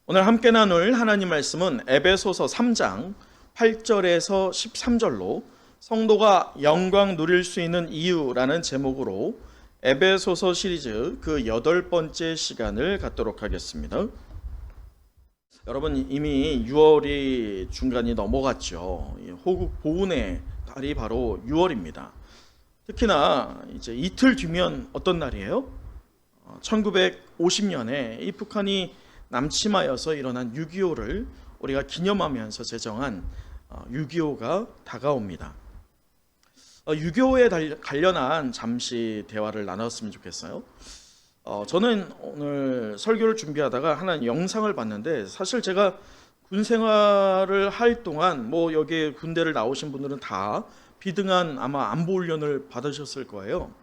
오늘 함께 나눌 하나님 말씀은 에베소서 3장 8절에서 13절로 성도가 영광 누릴 수 있는 이유라는 제목으로 에베소서 시리즈 그 8번째 시간을 갖도록 하겠습니다. 여러분, 이미 6월이 중간이 넘어갔죠. 호국 보훈의 달이 바로 6월입니다. 특히나 이제 이틀 뒤면 어떤 날이에요? 1950년에 이 북한이 남침하여서 일어난 6.25를 우리가 기념하면서 제정한 6.25가 다가옵니다. 6.25에 관련한 잠시 대화를 나눴으면 좋겠어요. 저는 오늘 설교를 준비하다가 하나 영상을 봤는데, 사실 제가 군 생활을 할 동안 여기 군대를 나오신 분들은 다 비등한 아마 안보 훈련을 받으셨을 거예요.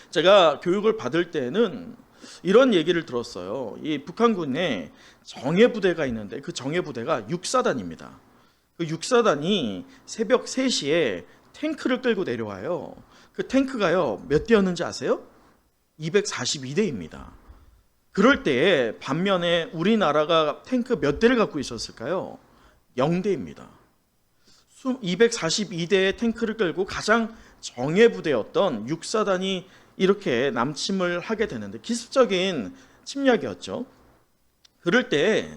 제가 교육을 받을 때는 이런 얘기를 들었어요. 이 북한군에 정예부대가 있는데 그 정예부대가 육사단입니다. 그 육사단이 새벽 3시에 탱크를 끌고 내려와요. 그 탱크가요, 몇 대였는지 아세요? 242대입니다. 그럴 때에 반면에 우리나라가 탱크 몇 대를 갖고 있었을까요? 0대입니다. 242대의 탱크를 끌고 가장 정예부대였던 육사단이 이렇게 남침을 하게 되는데, 기습적인 침략이었죠. 그럴 때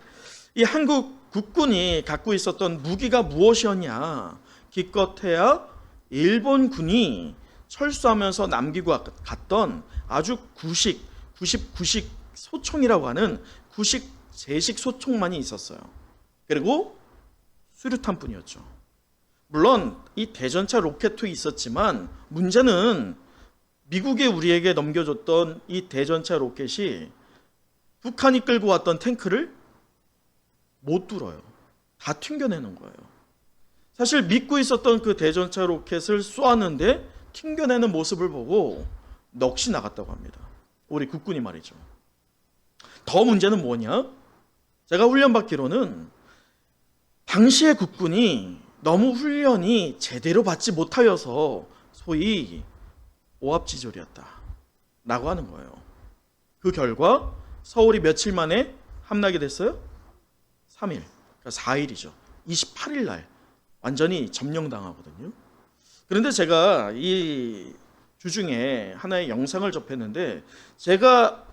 이 한국 국군이 갖고 있었던 무기가 무엇이었냐? 기껏해야 일본군이 철수하면서 남기고 갔던 아주 구식 소총이라고 하는 구식 제식 소총만이 있었어요. 그리고 수류탄뿐이었죠. 물론 이 대전차 로켓도 있었지만 문제는 미국이 우리에게 넘겨줬던 이 대전차 로켓이 북한이 끌고 왔던 탱크를 못 뚫어요. 다 튕겨내는 거예요. 사실 믿고 있었던 그 대전차 로켓을 쏘았는데 튕겨내는 모습을 보고 넋이 나갔다고 합니다. 우리 국군이 말이죠. 더 문제는 뭐냐? 제가 훈련받기로는 당시의 국군이 너무 훈련이 제대로 받지 못하여서 소위 오합지졸이었다 라고 하는 거예요. 그 결과 서울이 며칠 만에 함락이 됐어요? 3일, 그러니까 4일이죠. 28일 날 완전히 점령당하거든요. 그런데 제가 이 주중에 하나의 영상을 접했는데, 제가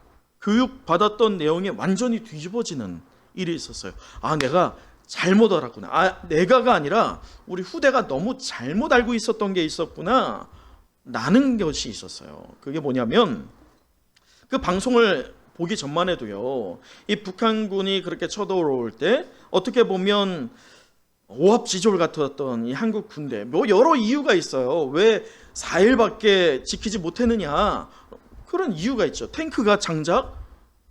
교육받았던 내용이 완전히 뒤집어지는 일이 있었어요. 내가 잘못 알았구나. 내가가 아니라 우리 후대가 너무 잘못 알고 있었던 게 있었구나 라는 것이 있었어요. 그게 뭐냐면, 그 방송을 보기 전만 해도요, 이 북한군이 그렇게 쳐들어올 때 어떻게 보면 오합지졸 같았던 이 한국 군대, 여러 이유가 있어요. 왜 4일밖에 지키지 못했느냐, 그런 이유가 있죠. 탱크가 장작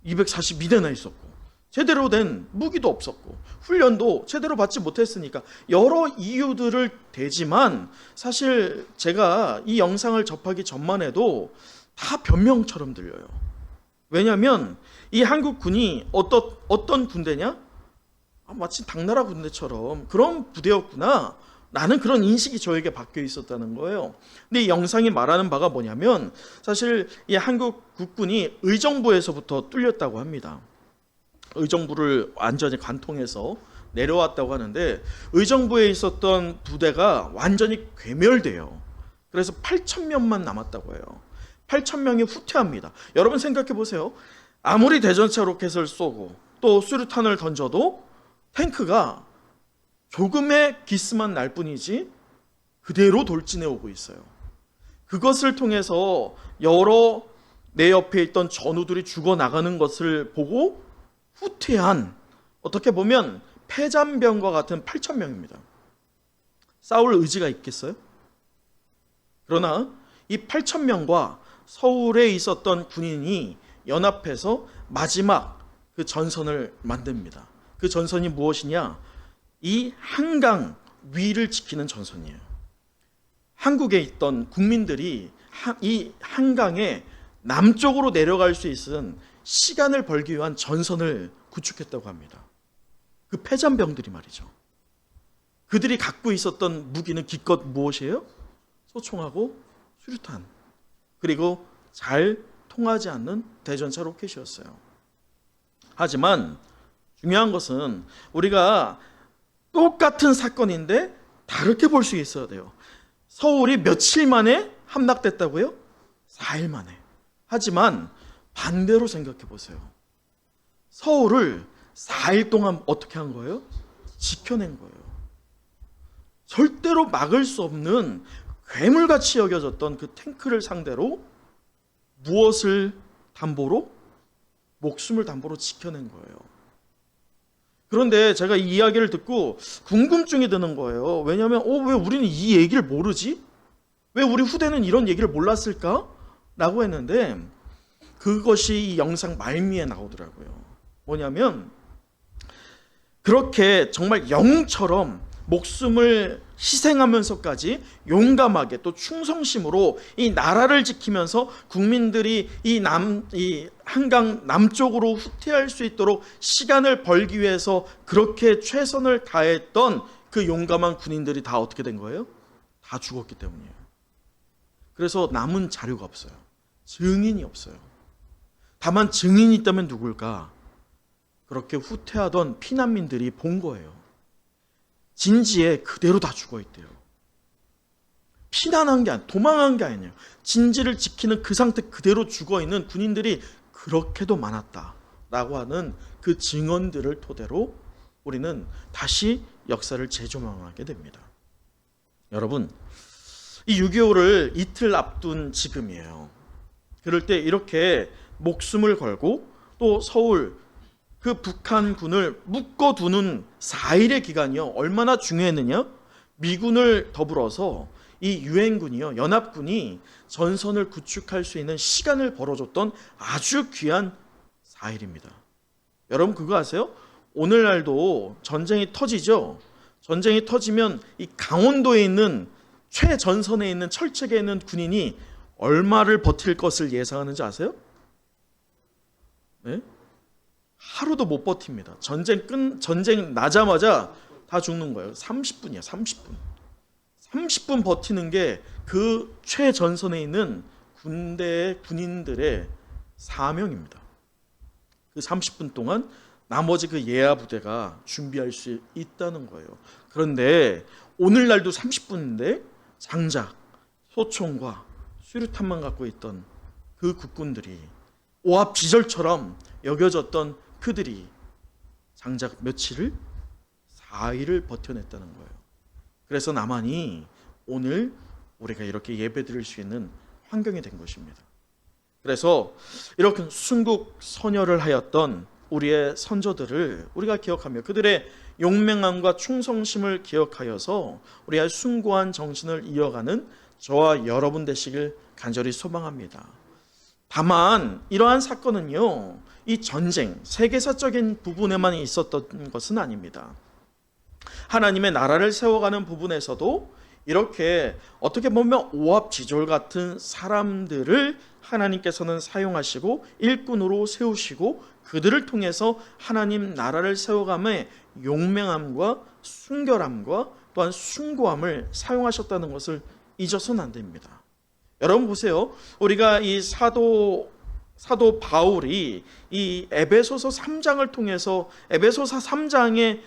242대나 있었고, 제대로 된 무기도 없었고, 훈련도 제대로 받지 못했으니까 여러 이유들을 대지만, 사실 제가 이 영상을 접하기 전만 해도 다 변명처럼 들려요. 왜냐하면 이 한국군이 어떤 군대냐? 마치 당나라 군대처럼 그런 부대였구나 라는 그런 인식이 저에게 박혀 있었다는 거예요. 근데 이 영상이 말하는 바가 뭐냐면, 사실 이 한국 국군이 의정부에서부터 뚫렸다고 합니다. 의정부를 완전히 관통해서 내려왔다고 하는데, 의정부에 있었던 부대가 완전히 괴멸돼요. 그래서 8,000명만 남았다고 해요. 8,000명이 후퇴합니다. 여러분 생각해 보세요. 아무리 대전차 로켓을 쏘고 또 수류탄을 던져도 탱크가 조금의 기스만 날 뿐이지 그대로 돌진해 오고 있어요. 그것을 통해서 여러 내 옆에 있던 전우들이 죽어나가는 것을 보고 후퇴한, 어떻게 보면 패잔병과 같은 8,000명입니다. 싸울 의지가 있겠어요? 그러나 이 8,000명과 서울에 있었던 군인이 연합해서 마지막 그 전선을 만듭니다. 그 전선이 무엇이냐? 이 한강 위를 지키는 전선이에요. 한국에 있던 국민들이 이 한강에 남쪽으로 내려갈 수 있는 시간을 벌기 위한 전선을 구축했다고 합니다. 그 패잔병들이 말이죠. 그들이 갖고 있었던 무기는 기껏 무엇이에요? 소총하고 수류탄, 그리고 잘 통하지 않는 대전차 로켓이었어요. 하지만 중요한 것은 우리가 똑같은 사건인데 다르게 볼 수 있어야 돼요. 서울이 며칠 만에 함락됐다고요? 4일 만에. 하지만 반대로 생각해 보세요. 서울을 4일 동안 어떻게 한 거예요? 지켜낸 거예요. 절대로 막을 수 없는 괴물같이 여겨졌던 그 탱크를 상대로 무엇을 담보로? 목숨을 담보로 지켜낸 거예요. 그런데 제가 이 이야기를 듣고 궁금증이 드는 거예요. 왜냐하면 왜 우리는 이 얘기를 모르지? 왜 우리 후대는 이런 얘기를 몰랐을까? 라고 했는데 그것이 이 영상 말미에 나오더라고요. 뭐냐면 그렇게 정말 영웅처럼 목숨을 희생하면서까지 용감하게 또 충성심으로 이 나라를 지키면서 국민들이 이 한강 남쪽으로 후퇴할 수 있도록 시간을 벌기 위해서 그렇게 최선을 다했던 그 용감한 군인들이 다 어떻게 된 거예요? 다 죽었기 때문이에요. 그래서 남은 자료가 없어요. 증인이 없어요. 다만 증인이 있다면 누굴까? 그렇게 후퇴하던 피난민들이 본 거예요. 진지에 그대로 다 죽어 있대요. 피난한 게 아니라 도망한 게 아니에요. 진지를 지키는 그 상태 그대로 죽어 있는 군인들이 그렇게도 많았다라고 하는 그 증언들을 토대로 우리는 다시 역사를 재조명하게 됩니다. 여러분, 이 6.25를 이틀 앞둔 지금이에요. 그럴 때 이렇게 목숨을 걸고 또 서울 그 북한군을 묶어두는 4일의 기간이요. 얼마나 중요했느냐? 미군을 더불어서 이 유엔군이요. 연합군이 전선을 구축할 수 있는 시간을 벌어줬던 아주 귀한 4일입니다. 여러분 그거 아세요? 오늘날도 전쟁이 터지죠. 전쟁이 터지면 이 강원도에 있는 최전선에 있는 철책에 있는 군인이 얼마를 버틸 것을 예상하는지 아세요? 네? 하루도 못 버팁니다. 전쟁 나자마자 다 죽는 거예요. 30분이야, 30분. 30분 버티는 게 그 최전선에 있는 군대의 군인들의 사명입니다. 그 30분 동안 나머지 그 예하 부대가 준비할 수 있다는 거예요. 그런데 오늘날도 30분인데 장작, 소총과 수류탄만 갖고 있던 그 국군들이 오합지졸처럼 여겨졌던 그들이 장작 며칠을 4일을 버텨냈다는 거예요. 그래서 남한이 오늘 우리가 이렇게 예배드릴 수 있는 환경이 된 것입니다. 그래서 이렇게 순국 선열을 하였던 우리의 선조들을 우리가 기억하며 그들의 용맹함과 충성심을 기억하여서 우리의 숭고한 정신을 이어가는 저와 여러분 되시길 간절히 소망합니다. 다만 이러한 사건은요, 이 전쟁, 세계사적인 부분에만 있었던 것은 아닙니다. 하나님의 나라를 세워가는 부분에서도 이렇게 어떻게 보면 오합지졸 같은 사람들을 하나님께서는 사용하시고 일꾼으로 세우시고 그들을 통해서 하나님 나라를 세워감의 용맹함과 순결함과 또한 숭고함을 사용하셨다는 것을 잊어서는 안 됩니다. 여러분 보세요. 우리가 이 사도 바울이 이 에베소서 3장을 통해서 에베소서 3장의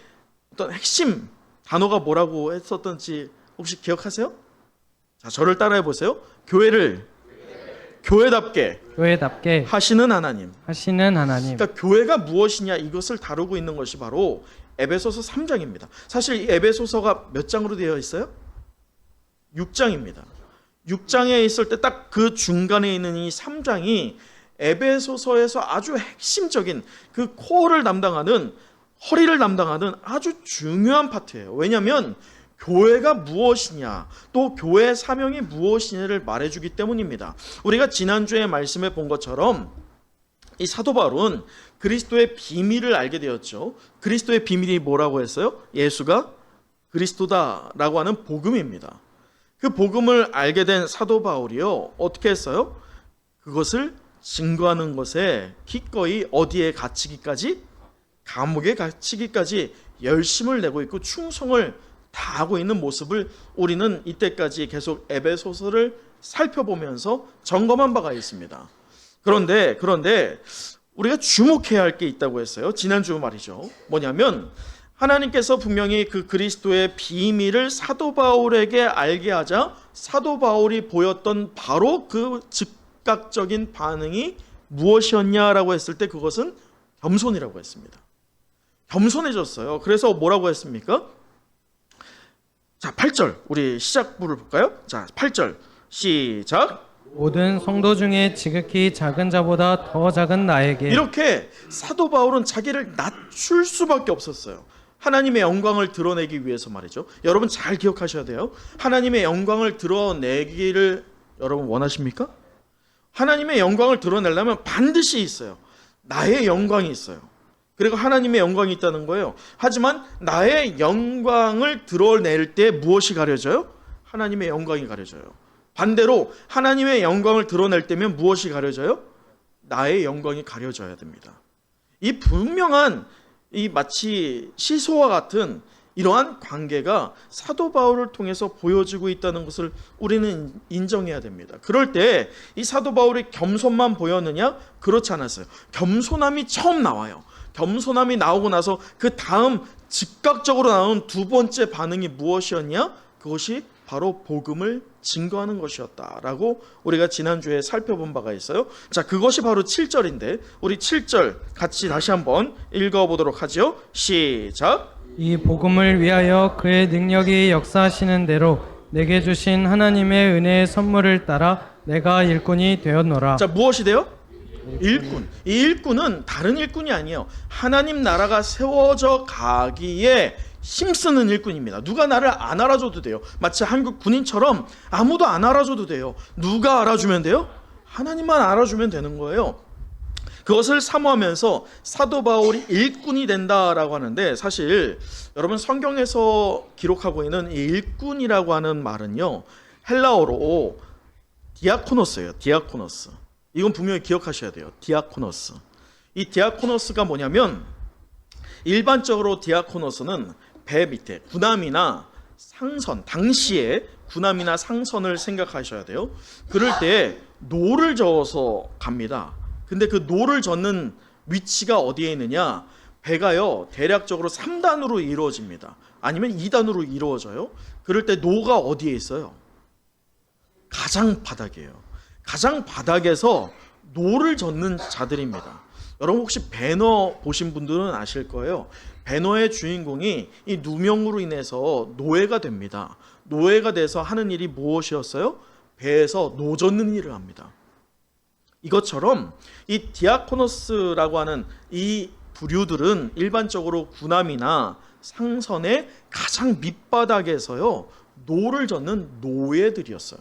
어떤 핵심 단어가 뭐라고 했었던지 혹시 기억하세요? 자, 저를 따라해 보세요. 교회를 교회답게 하시는 하나님. 그러니까 교회가 무엇이냐 이것을 다루고 있는 것이 바로 에베소서 3장입니다. 사실 이 에베소서가 몇 장으로 되어 있어요? 6장입니다. 6장에 있을 때 딱 그 중간에 있는 이 3장이 에베소서에서 아주 핵심적인 그 코어를 담당하는 허리를 담당하는 아주 중요한 파트예요. 왜냐하면 교회가 무엇이냐 또 교회의 사명이 무엇이냐를 말해주기 때문입니다. 우리가 지난주에 말씀해 본 것처럼 이 사도 바울은 그리스도의 비밀을 알게 되었죠. 그리스도의 비밀이 뭐라고 했어요? 예수가 그리스도다라고 하는 복음입니다. 그 복음을 알게 된 사도 바울이요 어떻게 했어요? 그것을 증거하는 것에 기꺼이 어디에 갇히기까지? 감옥에 갇히기까지 열심을 내고 있고 충성을 다하고 있는 모습을 우리는 이때까지 계속 에베소서를 살펴보면서 점검한 바가 있습니다. 그런데 우리가 주목해야 할 게 있다고 했어요. 지난주 말이죠. 뭐냐면 하나님께서 분명히 그 그리스도의 비밀을 사도 바울에게 알게 하자 사도 바울이 보였던 바로 그 즉각적인 반응이 무엇이었냐라고 했을 때 그것은 겸손이라고 했습니다. 겸손해졌어요. 그래서 뭐라고 했습니까? 자, 8절 우리 시작부를 볼까요? 자, 8절 시작. 모든 성도 중에 지극히 작은 자보다 더 작은 나에게 이렇게 사도 바울은 자기를 낮출 수밖에 없었어요. 하나님의 영광을 드러내기 위해서 말이죠. 여러분 잘 기억하셔야 돼요. 하나님의 영광을 드러내기를 여러분 원하십니까? 하나님의 영광을 드러내려면 반드시 있어요. 나의 영광이 있어요. 그리고 하나님의 영광이 있다는 거예요. 하지만 나의 영광을 드러낼 때 무엇이 가려져요? 하나님의 영광이 가려져요. 반대로 하나님의 영광을 드러낼 때면 무엇이 가려져요? 나의 영광이 가려져야 됩니다. 이 분명한 이 마치 시소와 같은 이러한 관계가 사도 바울을 통해서 보여지고 있다는 것을 우리는 인정해야 됩니다. 그럴 때 이 사도 바울이 겸손만 보였느냐? 그렇지 않았어요. 겸손함이 처음 나와요. 겸손함이 나오고 나서 그 다음 즉각적으로 나온 두 번째 반응이 무엇이었냐? 그것이 바로 복음을 증거하는 것이었다라고 우리가 지난주에 살펴본 바가 있어요. 자, 그것이 바로 7절인데 우리 7절 같이 다시 한번 읽어보도록 하죠. 시작. 이 복음을 위하여 그의 능력이 역사하시는 대로 내게 주신 하나님의 은혜의 선물을 따라 내가 일꾼이 되었노라. 자, 무엇이 돼요? 일꾼. 이 일꾼은 다른 일꾼이 아니에요. 하나님 나라가 세워져 가기에 힘쓰는 일꾼입니다. 누가 나를 안 알아줘도 돼요. 마치 한국 군인처럼 아무도 안 알아줘도 돼요. 누가 알아주면 돼요? 하나님만 알아주면 되는 거예요. 그것을 사모하면서 사도 바울이 일꾼이 된다라고 하는데 사실 여러분 성경에서 기록하고 있는 이 일꾼이라고 하는 말은요. 헬라어로 디아코노스예요. 디아코노스. 이건 분명히 기억하셔야 돼요. 디아코노스. 이 디아코노스가 뭐냐면 일반적으로 디아코노스는 배 밑에 군함이나 상선, 당시에 군함이나 상선을 생각하셔야 돼요. 그럴 때 노를 저어서 갑니다. 근데 그 노를 젓는 위치가 어디에 있느냐? 배가요 대략적으로 3단으로 이루어집니다. 아니면 2단으로 이루어져요. 그럴 때 노가 어디에 있어요? 가장 바닥이에요. 가장 바닥에서 노를 젓는 자들입니다. 여러분 혹시 배너 보신 분들은 아실 거예요. 배너의 주인공이 이 누명으로 인해서 노예가 됩니다. 노예가 돼서 하는 일이 무엇이었어요? 배에서 노 젓는 일을 합니다. 이것처럼 이 디아코노스라고 하는 이 부류들은 일반적으로 군함이나 상선의 가장 밑바닥에서요 노를 젓는 노예들이었어요.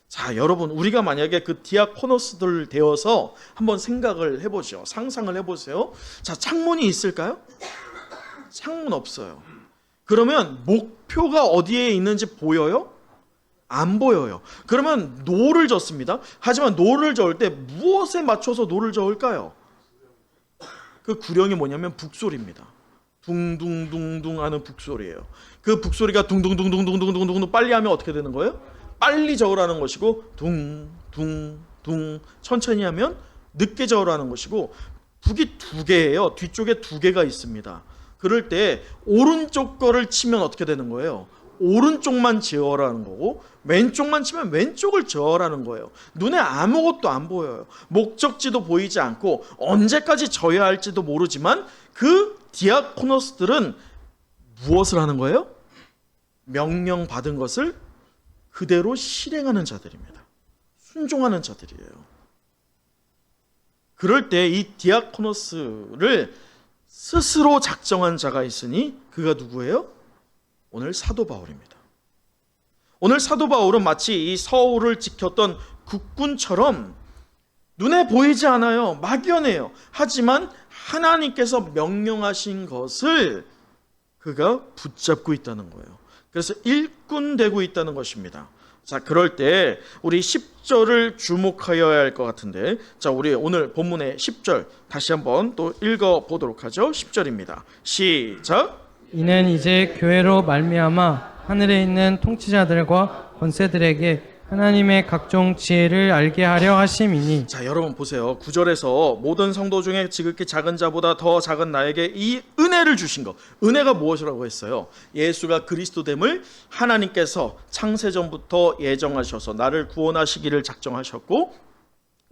자, 여러분 우리가 만약에 그 디아코노스들 되어서 한번 생각을 해보죠. 상상을 해보세요. 자, 창문이 있을까요? 창문 없어요. 그러면 목표가 어디에 있는지 보여요? 안 보여요. 그러면 노를 젓습니다. 하지만 노를 저을 때 무엇에 맞춰서 노를 저을까요? 그 구령이 뭐냐면 북소리입니다. 둥둥둥둥 하는 북소리예요. 그 북소리가 둥둥둥둥둥둥둥둥 빨리 하면 어떻게 되는 거예요? 빨리 저으라는 것이고 둥둥둥 천천히 하면 늦게 저으라는 것이고 북이 두 개예요. 뒤쪽에 두 개가 있습니다. 그럴 때 오른쪽 거를 치면 어떻게 되는 거예요? 오른쪽만 저으라는 거고 왼쪽만 치면 왼쪽을 저으라는 거예요. 눈에 아무것도 안 보여요. 목적지도 보이지 않고 언제까지 져야 할지도 모르지만 그 디아코노스들은 무엇을 하는 거예요? 명령 받은 것을 그대로 실행하는 자들입니다. 순종하는 자들이에요. 그럴 때 이 디아코노스를 스스로 작정한 자가 있으니 그가 누구예요? 오늘 사도 바울입니다. 오늘 사도 바울은 마치 이 서울을 지켰던 국군처럼 눈에 보이지 않아요. 막연해요. 하지만 하나님께서 명령하신 것을 그가 붙잡고 있다는 거예요. 그래서 일꾼 되고 있다는 것입니다. 자, 그럴 때 우리 10절을 주목하여야 할 것 같은데, 자, 우리 오늘 본문의 10절 다시 한번 또 읽어보도록 하죠. 10절입니다. 시작. 이는 이제 교회로 말미암아 하늘에 있는 통치자들과 권세들에게 하나님의 각종 지혜를 알게 하려 하심이니. 자, 여러분 보세요. 9절에서 모든 성도 중에 지극히 작은 자보다 더 작은 나에게 이 은혜를 주신 것. 은혜가 무엇이라고 했어요? 예수가 그리스도됨을 하나님께서 창세전부터 예정하셔서 나를 구원하시기를 작정하셨고,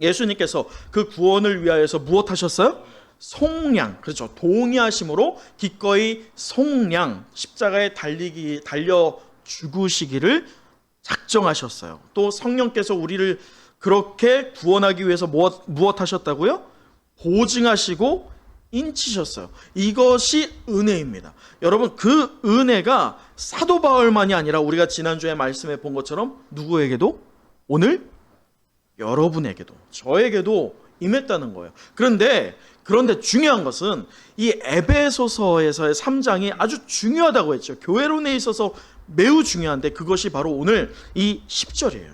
예수님께서 그 구원을 위하여서 무엇 하셨어요? 속량, 그렇죠. 동의하심으로 기꺼이 속량, 십자가에 달려 죽으시기를 작정하셨어요. 또 성령께서 우리를 그렇게 구원하기 위해서 무엇 하셨다고요? 보증하시고 인치셨어요. 이것이 은혜입니다. 여러분, 그 은혜가 사도 바울만이 아니라 우리가 지난주에 말씀해 본 것처럼 누구에게도, 오늘 여러분에게도, 저에게도 임했다는 거예요. 그런데 중요한 것은 이 에베소서에서의 3장이 아주 중요하다고 했죠. 교회론에 있어서 매우 중요한데 그것이 바로 오늘 이 10절이에요.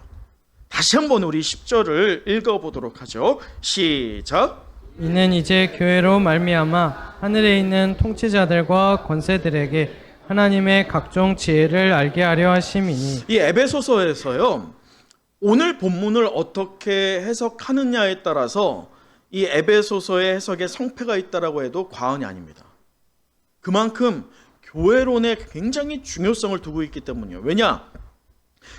다시 한번 우리 10절을 읽어보도록 하죠. 시작. 이는 이제 교회로 말미암아 하늘에 있는 통치자들과 권세들에게 하나님의 각종 지혜를 알게 하려 하심이니. 이 에베소서에서요, 오늘 본문을 어떻게 해석하느냐에 따라서 이 에베소서의 해석에 성패가 있다라고 해도 과언이 아닙니다. 그만큼 교회론에 굉장히 중요성을 두고 있기 때문이에요. 왜냐?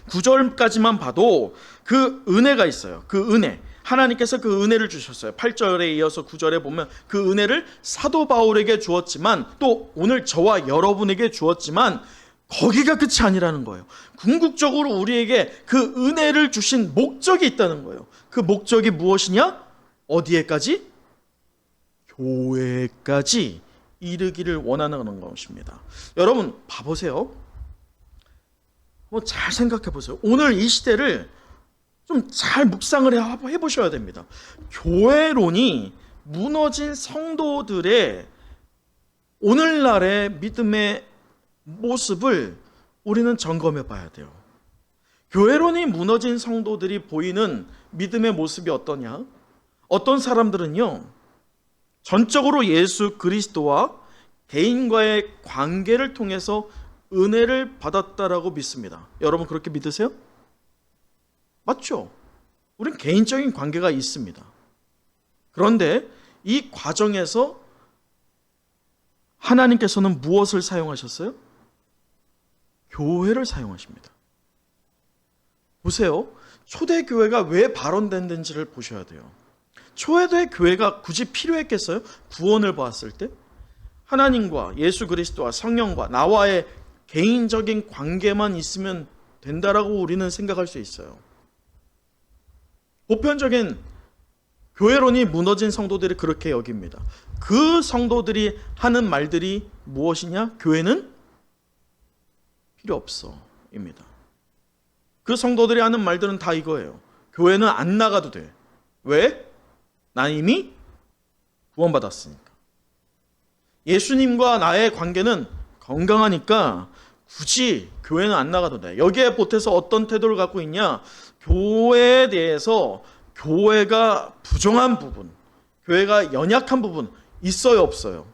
9절까지만 봐도 그 은혜가 있어요. 그 은혜. 하나님께서 그 은혜를 주셨어요. 8절에 이어서 9절에 보면 그 은혜를 사도 바울에게 주었지만 또 오늘 저와 여러분에게 주었지만 거기가 끝이 아니라는 거예요. 궁극적으로 우리에게 그 은혜를 주신 목적이 있다는 거예요. 그 목적이 무엇이냐? 어디에까지? 교회까지 이르기를 원하는 것입니다. 여러분 봐보세요. 잘 생각해 보세요. 오늘 이 시대를 좀 잘 묵상을 해보셔야 됩니다. 교회론이 무너진 성도들의 오늘날의 믿음의 모습을 우리는 점검해 봐야 돼요. 교회론이 무너진 성도들이 보이는 믿음의 모습이 어떠냐? 어떤 사람들은요, 전적으로 예수 그리스도와 개인과의 관계를 통해서 은혜를 받았다라고 믿습니다. 여러분 그렇게 믿으세요? 맞죠? 우린 개인적인 관계가 있습니다. 그런데 이 과정에서 하나님께서는 무엇을 사용하셨어요? 교회를 사용하십니다. 보세요. 초대교회가 왜 발원됐는지를 보셔야 돼요. 초대교회가 굳이 필요했겠어요? 구원을 보았을 때? 하나님과 예수 그리스도와 성령과 나와의 개인적인 관계만 있으면 된다라고 우리는 생각할 수 있어요. 보편적인 교회론이 무너진 성도들이 그렇게 여깁니다. 그 성도들이 하는 말들이 무엇이냐? 교회는 필요 없어 입니다. 그 성도들이 하는 말들은 다 이거예요. 교회는 안 나가도 돼. 왜? 난 이미 구원받았으니까. 예수님과 나의 관계는 건강하니까 굳이 교회는 안 나가도 돼. 여기에 보태서 어떤 태도를 갖고 있냐? 교회에 대해서 교회가 부정한 부분, 교회가 연약한 부분 있어요, 없어요?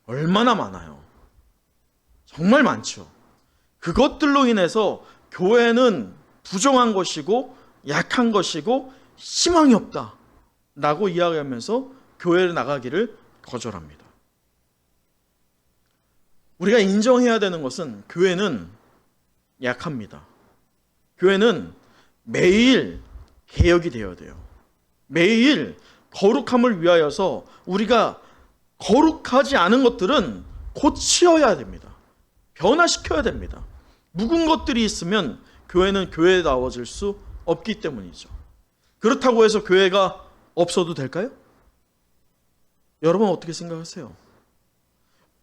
얼마나 많아요. 정말 많죠. 그것들로 인해서 교회는 부정한 것이고 약한 것이고 희망이 없다 라고 이야기하면서 교회를 나가기를 거절합니다. 우리가 인정해야 되는 것은 교회는 약합니다. 교회는 매일 개혁이 되어야 돼요. 매일 거룩함을 위하여서 우리가 거룩하지 않은 것들은 고치어야 됩니다. 변화시켜야 됩니다. 묵은 것들이 있으면 교회는 교회다워질 수 없기 때문이죠. 그렇다고 해서 교회가 없어도 될까요? 여러분 어떻게 생각하세요?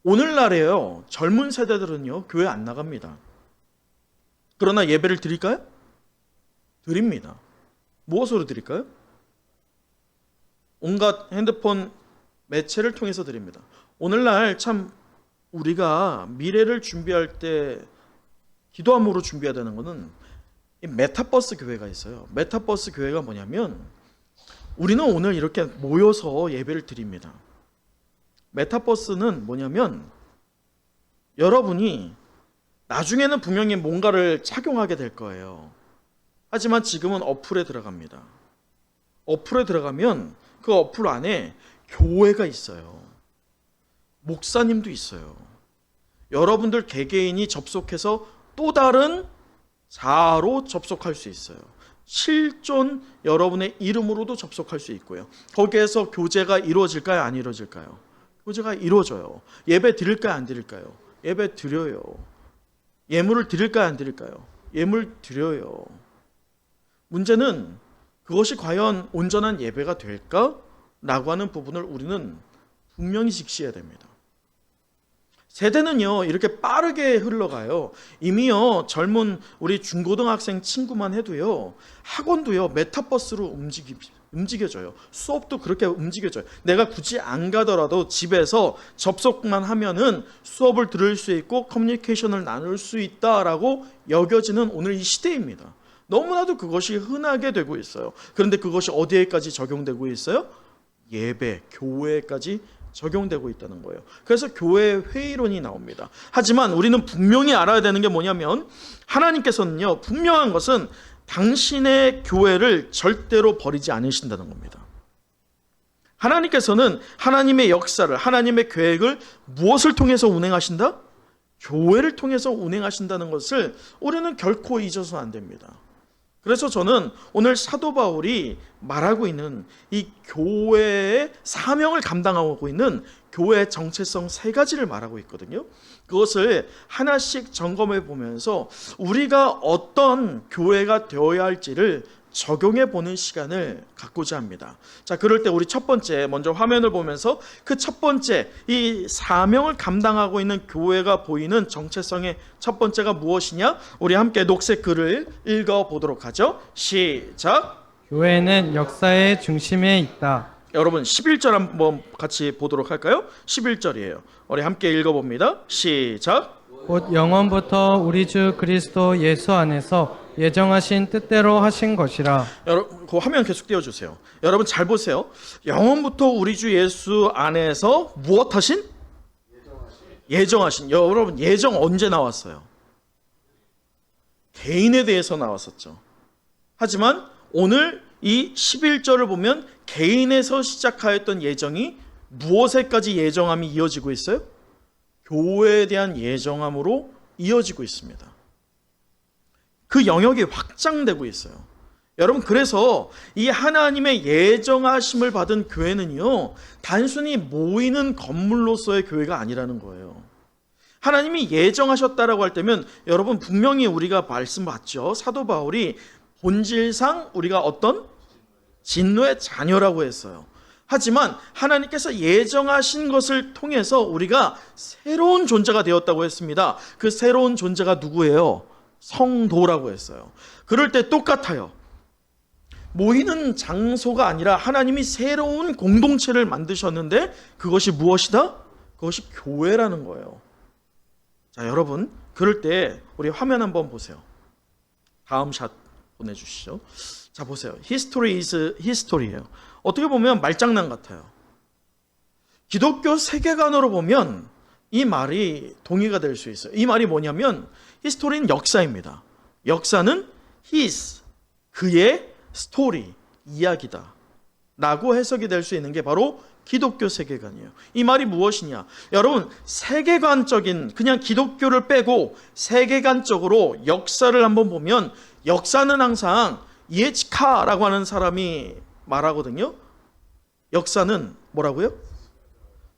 오늘날에요, 젊은 세대들은요, 교회 안 나갑니다. 그러나 예배를 드릴까요? 드립니다. 무엇으로 드릴까요? 온갖 핸드폰 매체를 통해서 드립니다. 오늘날 참 우리가 미래를 준비할 때 기도함으로 준비해야 되는 것은 이 메타버스 교회가 있어요. 메타버스 교회가 뭐냐면 우리는 오늘 이렇게 모여서 예배를 드립니다. 메타버스는 뭐냐면 여러분이 나중에는 분명히 뭔가를 착용하게 될 거예요. 하지만 지금은 어플에 들어갑니다. 어플에 들어가면 그 어플 안에 교회가 있어요. 목사님도 있어요. 여러분들 개개인이 접속해서 또 다른 자아로 접속할 수 있어요. 실존 여러분의 이름으로도 접속할 수 있고요. 거기에서 교제가 이루어질까요? 안 이루어질까요? 교제가 이루어져요. 예배 드릴까요? 안 드릴까요? 예배 드려요. 예물을 드릴까요? 안 드릴까요? 예물 드려요. 문제는 그것이 과연 온전한 예배가 될까? 라고 하는 부분을 우리는 분명히 직시해야 됩니다. 세대는요 이렇게 빠르게 흘러가요. 이미요 젊은 우리 중고등학생 친구만 해도요 학원도요 메타버스로 움직여져요. 수업도 그렇게 움직여져요. 내가 굳이 안 가더라도 집에서 접속만 하면은 수업을 들을 수 있고 커뮤니케이션을 나눌 수 있다라고 여겨지는 오늘 이 시대입니다. 너무나도 그것이 흔하게 되고 있어요. 그런데 그것이 어디에까지 적용되고 있어요? 예배, 교회까지 적용되고 있다는 거예요. 그래서 교회 회의론이 나옵니다. 하지만 우리는 분명히 알아야 되는 게 뭐냐면 하나님께서는요 분명한 것은 당신의 교회를 절대로 버리지 않으신다는 겁니다. 하나님께서는 하나님의 역사를, 하나님의 계획을 무엇을 통해서 운행하신다? 교회를 통해서 운행하신다는 것을 우리는 결코 잊어서 안 됩니다. 그래서 저는 오늘 사도 바울이 말하고 있는 이 교회의 사명을 감당하고 있는 교회의 정체성 3가지를 말하고 있거든요. 그것을 하나씩 점검해 보면서 우리가 어떤 교회가 되어야 할지를 적용해 보는 시간을 갖고자 합니다. 자, 그럴 때 우리 첫 번째 먼저 화면을 보면서 그 첫 번째 이 사명을 감당하고 있는 교회가 보이는 정체성의 첫 번째가 무엇이냐? 우리 함께 녹색 글을 읽어 보도록 하죠. 시작. 교회는 역사의 중심에 있다. 여러분 11절 한번 같이 보도록 할까요? 11절이에요. 우리 함께 읽어 봅니다. 시작. 곧 영원부터 우리 주 그리스도 예수 안에서 예정하신 뜻대로 하신 것이라. 여러분 그 화면 계속 띄워주세요. 여러분 잘 보세요. 영원부터 우리 주 예수 안에서 무엇 하신? 예정하신. 여러분 예정 언제 나왔어요? 개인에 대해서 나왔었죠. 하지만 오늘 이 11절을 보면 개인에서 시작하였던 예정이 무엇에까지 예정함이 이어지고 있어요? 교회에 대한 예정함으로 이어지고 있습니다. 그 영역이 확장되고 있어요. 여러분 그래서 이 하나님의 예정하심을 받은 교회는요 단순히 모이는 건물로서의 교회가 아니라는 거예요. 하나님이 예정하셨다라고 할 때면 여러분 분명히 우리가 말씀 받죠. 사도 바울이 본질상 우리가 어떤 진노의 자녀라고 했어요. 하지만 하나님께서 예정하신 것을 통해서 우리가 새로운 존재가 되었다고 했습니다. 그 새로운 존재가 누구예요? 성도라고 했어요. 그럴 때 똑같아요. 모이는 장소가 아니라 하나님이 새로운 공동체를 만드셨는데 그것이 무엇이다? 그것이 교회라는 거예요. 자, 여러분 그럴 때 우리 화면 한번 보세요. 다음 샷 보내주시죠. 자, 보세요. History is history예요. 어떻게 보면 말장난 같아요. 기독교 세계관으로 보면 이 말이 동의가 될 수 있어요. 이 말이 뭐냐면 히스토리는 역사입니다. 역사는 his, 그의 스토리, 이야기다 라고 해석이 될 수 있는 게 바로 기독교 세계관이에요. 이 말이 무엇이냐? 여러분 세계관적인 그냥 기독교를 빼고 세계관적으로 역사를 한번 보면 역사는 항상 이에치카라고 하는 사람이 말하거든요. 역사는 뭐라고요?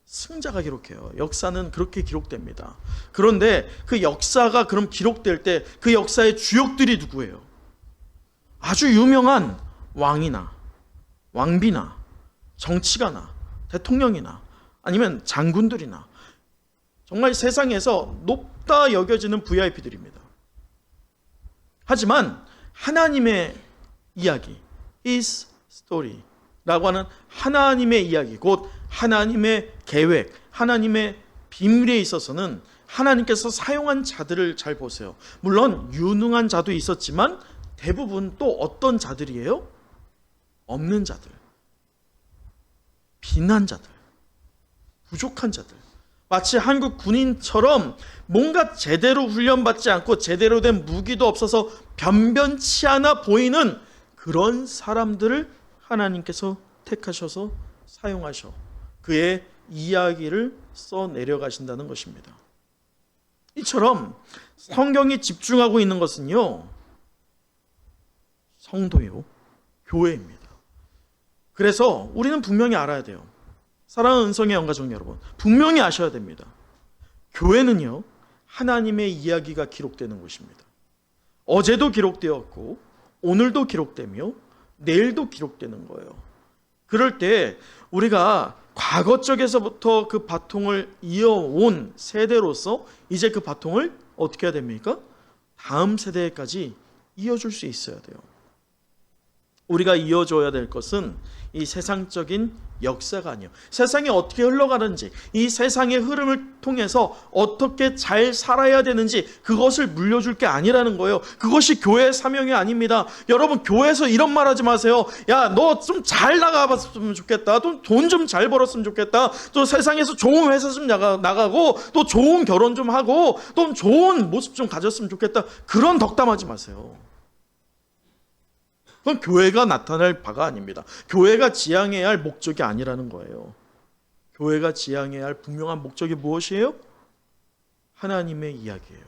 승자가 기록해요. 역사는 그렇게 기록됩니다. 그런데 그 역사가 그럼 기록될 때 그 역사의 주역들이 누구예요? 아주 유명한 왕이나 왕비나 정치가나 대통령이나 아니면 장군들이나 정말 세상에서 높다 여겨지는 VIP들입니다. 하지만 하나님의 이야기, His story라고 하는 하나님의 이야기, 곧 하나님의 계획, 하나님의 비밀에 있어서는 하나님께서 사용한 자들을 잘 보세요. 물론 유능한 자도 있었지만 대부분 또 어떤 자들이에요? 없는 자들, 비난 자들, 부족한 자들. 마치 한국 군인처럼 뭔가 제대로 훈련받지 않고 제대로 된 무기도 없어서 변변치 않아 보이는 그런 사람들을 하나님께서 택하셔서 사용하셔 그의 이야기를 써 내려가신다는 것입니다. 이처럼 성경이 집중하고 있는 것은요, 성도요, 교회입니다. 그래서 우리는 분명히 알아야 돼요. 사랑하는 은성의 영가족 여러분, 분명히 아셔야 됩니다. 교회는요, 하나님의 이야기가 기록되는 곳입니다. 어제도 기록되었고 오늘도 기록되며 내일도 기록되는 거예요. 그럴 때 우리가 과거 쪽에서부터 그 바통을 이어온 세대로서 이제 그 바통을 어떻게 해야 됩니까? 다음 세대까지 이어줄 수 있어야 돼요. 우리가 이어줘야 될 것은 이 세상적인 역사가 아니에요. 세상이 어떻게 흘러가는지, 이 세상의 흐름을 통해서 어떻게 잘 살아야 되는지 그것을 물려줄 게 아니라는 거예요. 그것이 교회의 사명이 아닙니다. 여러분, 교회에서 이런 말 하지 마세요. 야, 너 좀 잘 나가봤으면 좋겠다. 또 돈 좀 잘 벌었으면 좋겠다. 또 세상에서 좋은 회사 좀 나가고 또 좋은 결혼 좀 하고 또 좋은 모습 좀 가졌으면 좋겠다. 그런 덕담하지 마세요. 그건 교회가 나타낼 바가 아닙니다. 교회가 지향해야 할 목적이 아니라는 거예요. 교회가 지향해야 할 분명한 목적이 무엇이에요? 하나님의 이야기예요.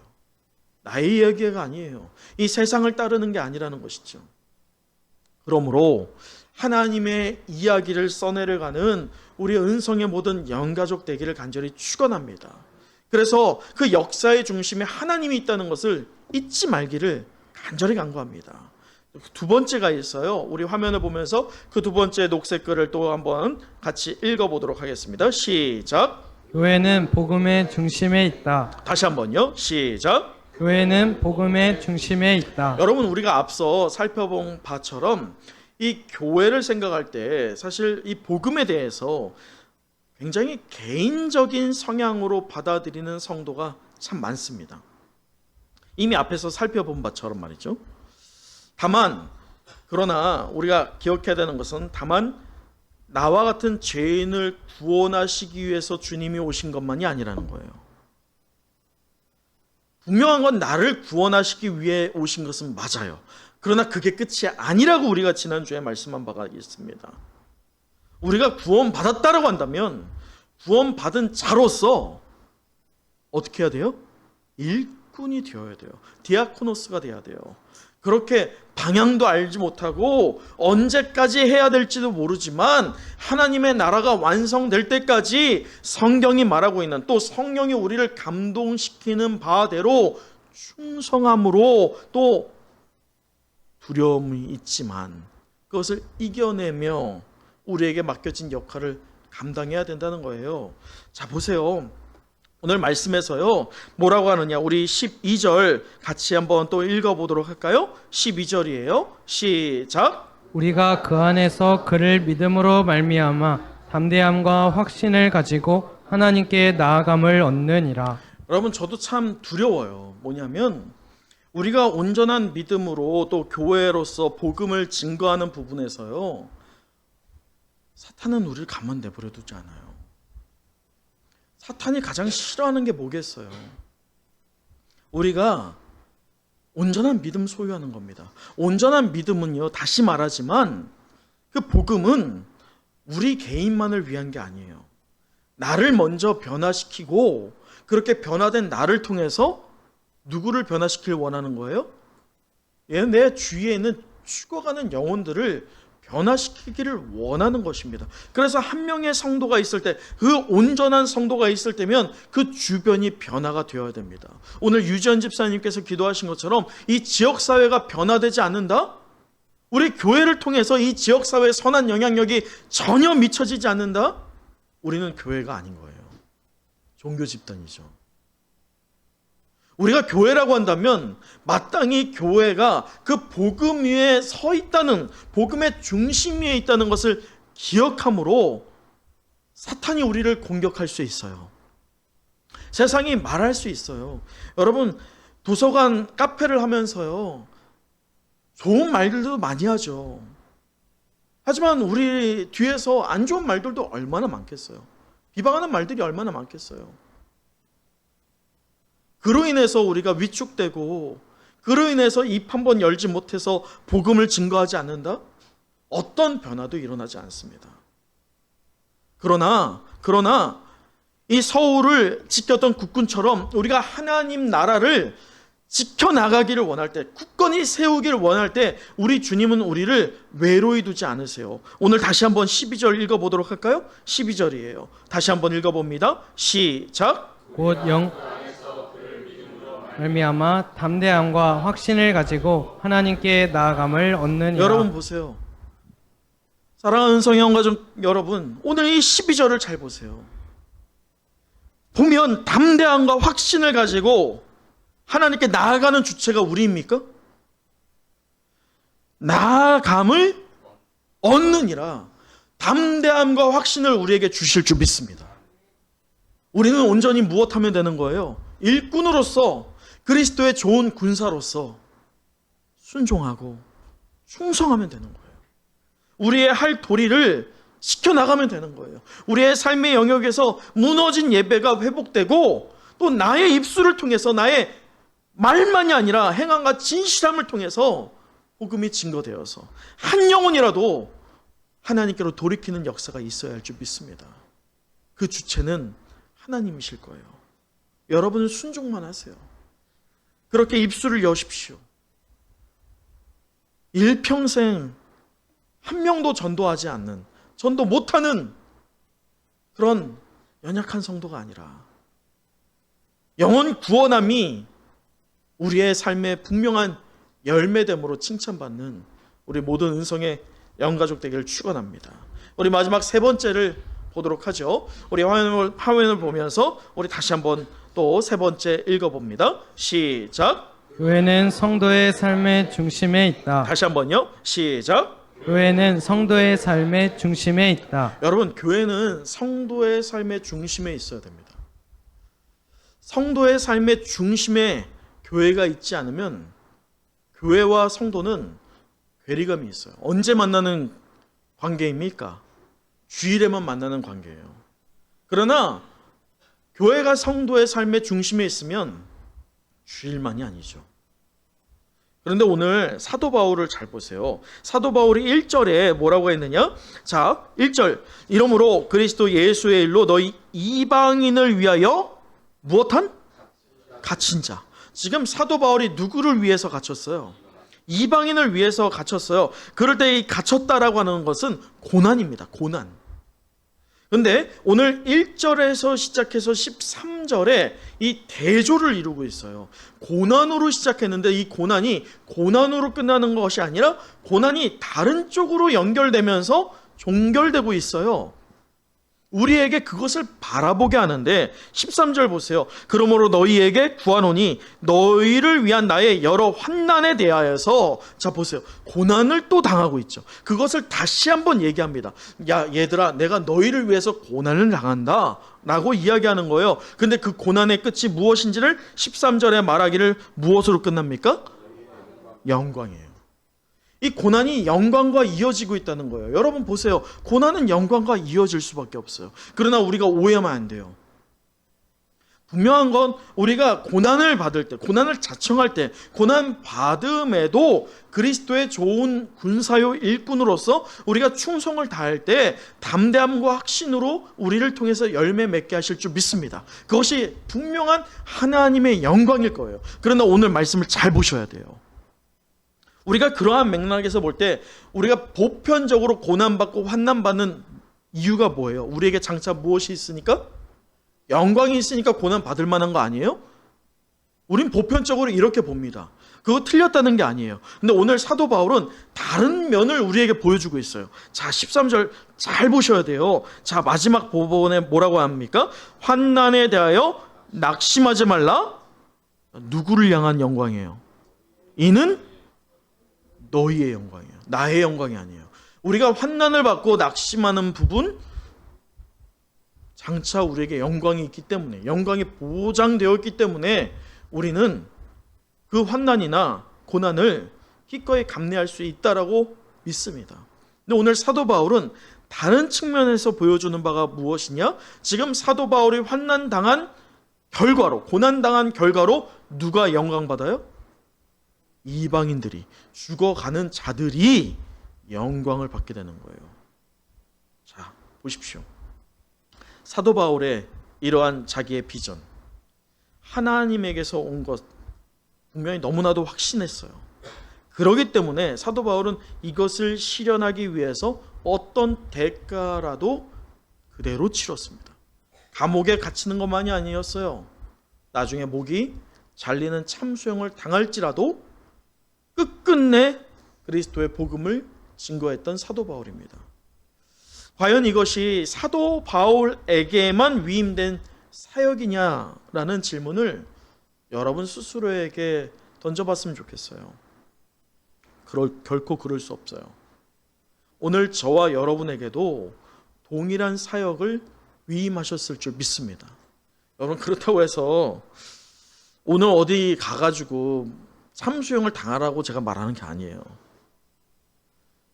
나의 이야기가 아니에요. 이 세상을 따르는 게 아니라는 것이죠. 그러므로 하나님의 이야기를 써내려가는 우리 은성의 모든 영가족 되기를 간절히 축원합니다. 그래서 그 역사의 중심에 하나님이 있다는 것을 잊지 말기를 간절히 간구합니다. 두 번째가 있어요. 우리 화면을 보면서 그 두 번째 녹색 글을 또 한번 같이 읽어보도록 하겠습니다. 시작. 교회는 복음의 중심에 있다. 다시 한번요. 시작. 교회는 복음의 중심에 있다. 여러분, 우리가 앞서 살펴본 바처럼 이 교회를 생각할 때 사실 이 복음에 대해서 굉장히 개인적인 성향으로 받아들이는 성도가 참 많습니다. 이미 앞에서 살펴본 바처럼 말이죠. 다만 그러나 우리가 기억해야 되는 것은 다만 나와 같은 죄인을 구원하시기 위해서 주님이 오신 것만이 아니라는 거예요. 분명한 건 나를 구원하시기 위해 오신 것은 맞아요. 그러나 그게 끝이 아니라고 우리가 지난주에 말씀한 바가 있습니다. 우리가 구원받았다라고 한다면 구원받은 자로서 어떻게 해야 돼요? 일꾼이 되어야 돼요. 디아코노스가 돼야 돼요. 그렇게 방향도 알지 못하고 언제까지 해야 될지도 모르지만 하나님의 나라가 완성될 때까지 성경이 말하고 있는, 또 성령이 우리를 감동시키는 바대로 충성함으로, 또 두려움이 있지만 그것을 이겨내며 우리에게 맡겨진 역할을 감당해야 된다는 거예요. 자, 보세요. 오늘 말씀에서요, 뭐라고 하느냐, 우리 12절 같이 한번 또 읽어보도록 할까요? 12절이에요. 시작. 우리가 그 안에서 그를 믿음으로 말미암아 담대함과 확신을 가지고 하나님께 나아감을 얻느니라. 여러분, 저도 참 두려워요. 뭐냐면 우리가 온전한 믿음으로 또 교회로서 복음을 증거하는 부분에서요, 사탄은 우리를 가만 내버려 두지 않아요. 사탄이 가장 싫어하는 게 뭐겠어요? 우리가 온전한 믿음 소유하는 겁니다. 온전한 믿음은요, 다시 말하지만 그 복음은 우리 개인만을 위한 게 아니에요. 나를 먼저 변화시키고 그렇게 변화된 나를 통해서 누구를 변화시키길 원하는 거예요? 내 주위에 있는 죽어가는 영혼들을 변화시키기를 원하는 것입니다. 그래서 한 명의 성도가 있을 때, 그 온전한 성도가 있을 때면 그 주변이 변화가 되어야 됩니다. 오늘 유지연 집사님께서 기도하신 것처럼 이 지역사회가 변화되지 않는다? 우리 교회를 통해서 이 지역사회의 선한 영향력이 전혀 미쳐지지 않는다? 우리는 교회가 아닌 거예요. 종교 집단이죠. 우리가 교회라고 한다면 마땅히 교회가 그 복음 위에 서 있다는, 복음의 중심 위에 있다는 것을 기억함으로 사탄이 우리를 공격할 수 있어요. 세상이 말할 수 있어요. 여러분, 도서관 카페를 하면서요, 좋은 말들도 많이 하죠. 하지만 우리 뒤에서 안 좋은 말들도 얼마나 많겠어요. 비방하는 말들이 얼마나 많겠어요. 그로 인해서 우리가 위축되고 그로 인해서 입 한 번 열지 못해서 복음을 증거하지 않는다? 어떤 변화도 일어나지 않습니다. 그러나 이 서울을 지켰던 국군처럼 우리가 하나님 나라를 지켜나가기를 원할 때, 굳건히 세우기를 원할 때 우리 주님은 우리를 외로이 두지 않으세요. 오늘 다시 한번 12절 읽어보도록 할까요? 12절이에요. 다시 한번 읽어봅니다. 시작. 곧 말미암아 담대함과 확신을 가지고 하나님께 나아감을 얻느니라. 여러분 보세요. 사랑하는 성형가족 여러분, 오늘 이 12절을 잘 보세요. 보면 담대함과 확신을 가지고 하나님께 나아가는 주체가 우리입니까? 나아감을 얻느니라. 담대함과 확신을 우리에게 주실 줄 믿습니다. 우리는 온전히 무엇하면 되는 거예요? 일꾼으로서, 그리스도의 좋은 군사로서 순종하고 충성하면 되는 거예요. 우리의 할 도리를 시켜나가면 되는 거예요. 우리의 삶의 영역에서 무너진 예배가 회복되고, 또 나의 입술을 통해서, 나의 말만이 아니라 행함과 진실함을 통해서 복음이 증거되어서 한 영혼이라도 하나님께로 돌이키는 역사가 있어야 할 줄 믿습니다. 그 주체는 하나님이실 거예요. 여러분은 순종만 하세요. 그렇게 입술을 여십시오. 일평생 한 명도 전도하지 않는, 전도 못하는 그런 연약한 성도가 아니라 영혼 구원함이 우리의 삶의 분명한 열매됨으로 칭찬받는 우리 모든 은성의 영가족 되기를 축원합니다. 우리 마지막 세 번째를 보도록 하죠. 우리 화면을 보면서 우리 다시 한번 또 세 번째 읽어봅니다. 시작. 교회는 성도의 삶의 중심에 있다. 다시 한번요. 시작. 교회는 성도의 삶의 중심에 있다. 여러분, 교회는 성도의 삶의 중심에 있어야 됩니다. 성도의 삶의 중심에 교회가 있지 않으면 교회와 성도는 괴리감이 있어요. 언제 만나는 관계입니까? 주일에만 만나는 관계예요. 그러나 교회가 성도의 삶의 중심에 있으면 주일만이 아니죠. 그런데 오늘 사도 바울을 잘 보세요. 사도 바울이 1절에 뭐라고 했느냐? 자, 1절. 이러므로 그리스도 예수의 일로 너희 이방인을 위하여 무엇한? 갇힌 자. 지금 사도 바울이 누구를 위해서 갇혔어요? 이방인을 위해서 갇혔어요. 그럴 때 이 갇혔다라고 하는 것은 고난입니다. 고난. 그런데 오늘 1절에서 시작해서 13절에 이 대조를 이루고 있어요. 고난으로 시작했는데 이 고난이 고난으로 끝나는 것이 아니라 고난이 다른 쪽으로 연결되면서 종결되고 있어요. 우리에게 그것을 바라보게 하는데 13절 보세요. 그러므로 너희에게 구하노니 너희를 위한 나의 여러 환난에 대하여서, 자 보세요. 고난을 또 당하고 있죠. 그것을 다시 한번 얘기합니다. 야 얘들아, 내가 너희를 위해서 고난을 당한다 라고 이야기하는 거예요. 근데 그 고난의 끝이 무엇인지를 13절에 말하기를 무엇으로 끝납니까? 영광이에요. 이 고난이 영광과 이어지고 있다는 거예요. 여러분 보세요. 고난은 영광과 이어질 수밖에 없어요. 그러나 우리가 오해하면 안 돼요. 분명한 건 우리가 고난을 받을 때, 고난을 자청할 때, 고난 받음에도 그리스도의 좋은 군사요 일꾼으로서 우리가 충성을 다할 때 담대함과 확신으로 우리를 통해서 열매 맺게 하실 줄 믿습니다. 그것이 분명한 하나님의 영광일 거예요. 그러나 오늘 말씀을 잘 보셔야 돼요. 우리가 그러한 맥락에서 볼 때 우리가 보편적으로 고난받고 환난받는 이유가 뭐예요? 우리에게 장차 무엇이 있으니까? 영광이 있으니까 고난받을 만한 거 아니에요? 우린 보편적으로 이렇게 봅니다. 그거 틀렸다는 게 아니에요. 근데 오늘 사도 바울은 다른 면을 우리에게 보여주고 있어요. 자, 13절 잘 보셔야 돼요. 자, 마지막 부분에 뭐라고 합니까? 환난에 대하여 낙심하지 말라. 누구를 향한 영광이에요? 이는 너희의 영광이에요. 나의 영광이 아니에요. 우리가 환난을 받고 낙심하는 부분, 장차 우리에게 영광이 있기 때문에, 영광이 보장되어 있기 때문에 우리는 그 환난이나 고난을 기꺼이 감내할 수 있다라고 믿습니다. 근데 오늘 사도 바울은 다른 측면에서 보여주는 바가 무엇이냐? 지금 사도 바울이 환난 당한 결과로, 고난당한 결과로 누가 영광 받아요? 이방인들이, 죽어가는 자들이 영광을 받게 되는 거예요. 자, 보십시오. 사도 바울의 이러한 자기의 비전, 하나님에게서 온 것 분명히 너무나도 확신했어요. 그렇기 때문에 사도 바울은 이것을 실현하기 위해서 어떤 대가라도 그대로 치렀습니다. 감옥에 갇히는 것만이 아니었어요. 나중에 목이 잘리는 참수형을 당할지라도 끝끝내 그리스도의 복음을 증거했던 사도 바울입니다. 과연 이것이 사도 바울에게만 위임된 사역이냐라는 질문을 여러분 스스로에게 던져봤으면 좋겠어요. 결코 그럴 수 없어요. 오늘 저와 여러분에게도 동일한 사역을 위임하셨을 줄 믿습니다. 여러분, 그렇다고 해서 오늘 어디 가가지고 참수형을 당하라고 제가 말하는 게 아니에요.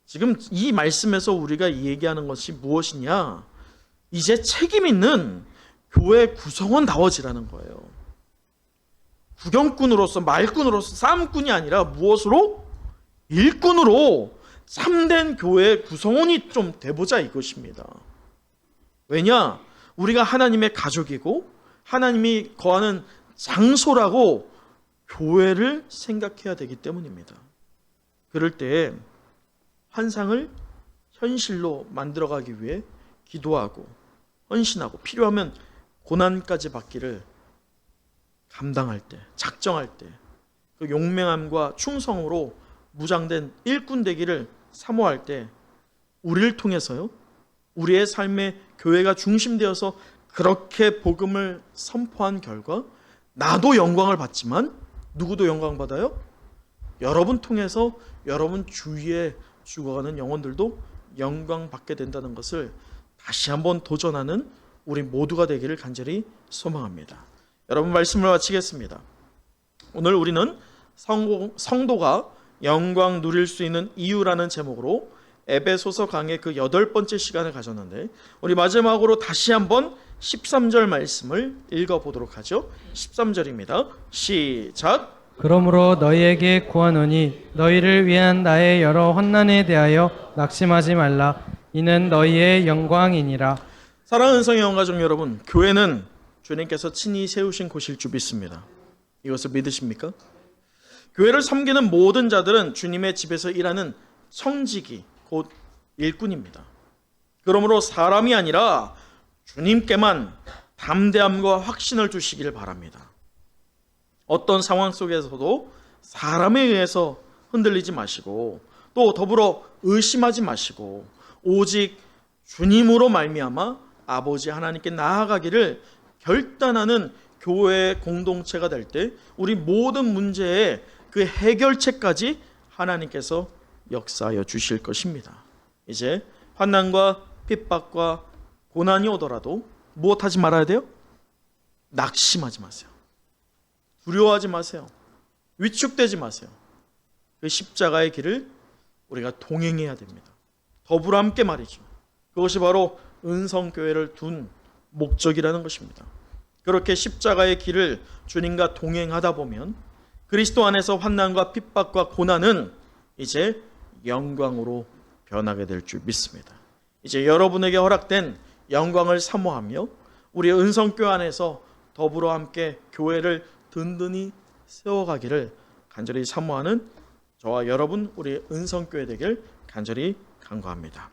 지금 이 말씀에서 우리가 얘기하는 것이 무엇이냐? 이제 책임 있는 교회 구성원다워지라는 거예요. 구경꾼으로서, 말꾼으로서, 싸움꾼이 아니라 무엇으로? 일꾼으로 참된 교회 구성원이 좀 돼보자 이것입니다. 왜냐? 우리가 하나님의 가족이고 하나님이 거하는 장소라고 교회를 생각해야 되기 때문입니다. 그럴 때 환상을 현실로 만들어가기 위해 기도하고 헌신하고 필요하면 고난까지 받기를 감당할 때, 작정할 때 그 용맹함과 충성으로 무장된 일꾼 되기를 사모할 때 우리를 통해서요, 우리의 삶에 교회가 중심되어서 그렇게 복음을 선포한 결과 나도 영광을 받지만 누구도 영광 받아요? 여러분 통해서 여러분 주위에 죽어가는 영혼들도 영광 받게 된다는 것을 다시 한번 도전하는 우리 모두가 되기를 간절히 소망합니다. 여러분, 말씀을 마치겠습니다. 오늘 우리는 성도가 영광 누릴 수 있는 이유라는 제목으로 에베소서 강의 그 8번째 시간을 가졌는데, 우리 마지막으로 다시 한번 13절 말씀을 읽어보도록 하죠. 13절입니다. 시작. 그러므로 너희에게 구하노니 너희를 위한 나의 여러 환난에 대하여 낙심하지 말라. 이는 너희의 영광이니라. 사랑하는 은성의 영가족 여러분, 교회는 주님께서 친히 세우신 곳일 줄 믿습니다. 이것을 믿으십니까? 교회를 섬기는 모든 자들은 주님의 집에서 일하는 청지기, 곧 일꾼입니다. 그러므로 사람이 아니라 주님께만 담대함과 확신을 주시기를 바랍니다. 어떤 상황 속에서도 사람에 의해서 흔들리지 마시고, 또 더불어 의심하지 마시고, 오직 주님으로 말미암아 아버지 하나님께 나아가기를 결단하는 교회의 공동체가 될 때 우리 모든 문제의 그 해결책까지 하나님께서 역사하여 주실 것입니다. 이제 환난과 핍박과 고난이 오더라도 무엇하지 말아야 돼요? 낙심하지 마세요. 두려워하지 마세요. 위축되지 마세요. 그 십자가의 길을 우리가 동행해야 됩니다. 더불어 함께 말이죠. 그것이 바로 은성교회를 둔 목적이라는 것입니다. 그렇게 십자가의 길을 주님과 동행하다 보면 그리스도 안에서 환난과 핍박과 고난은 이제 영광으로 변하게 될 줄 믿습니다. 이제 여러분에게 허락된 영광을 사모하며 우리 은성교회 안에서 더불어 함께 교회를 든든히 세워가기를 간절히 사모하는 저와 여러분, 우리 은성교회 되길 간절히 간구합니다.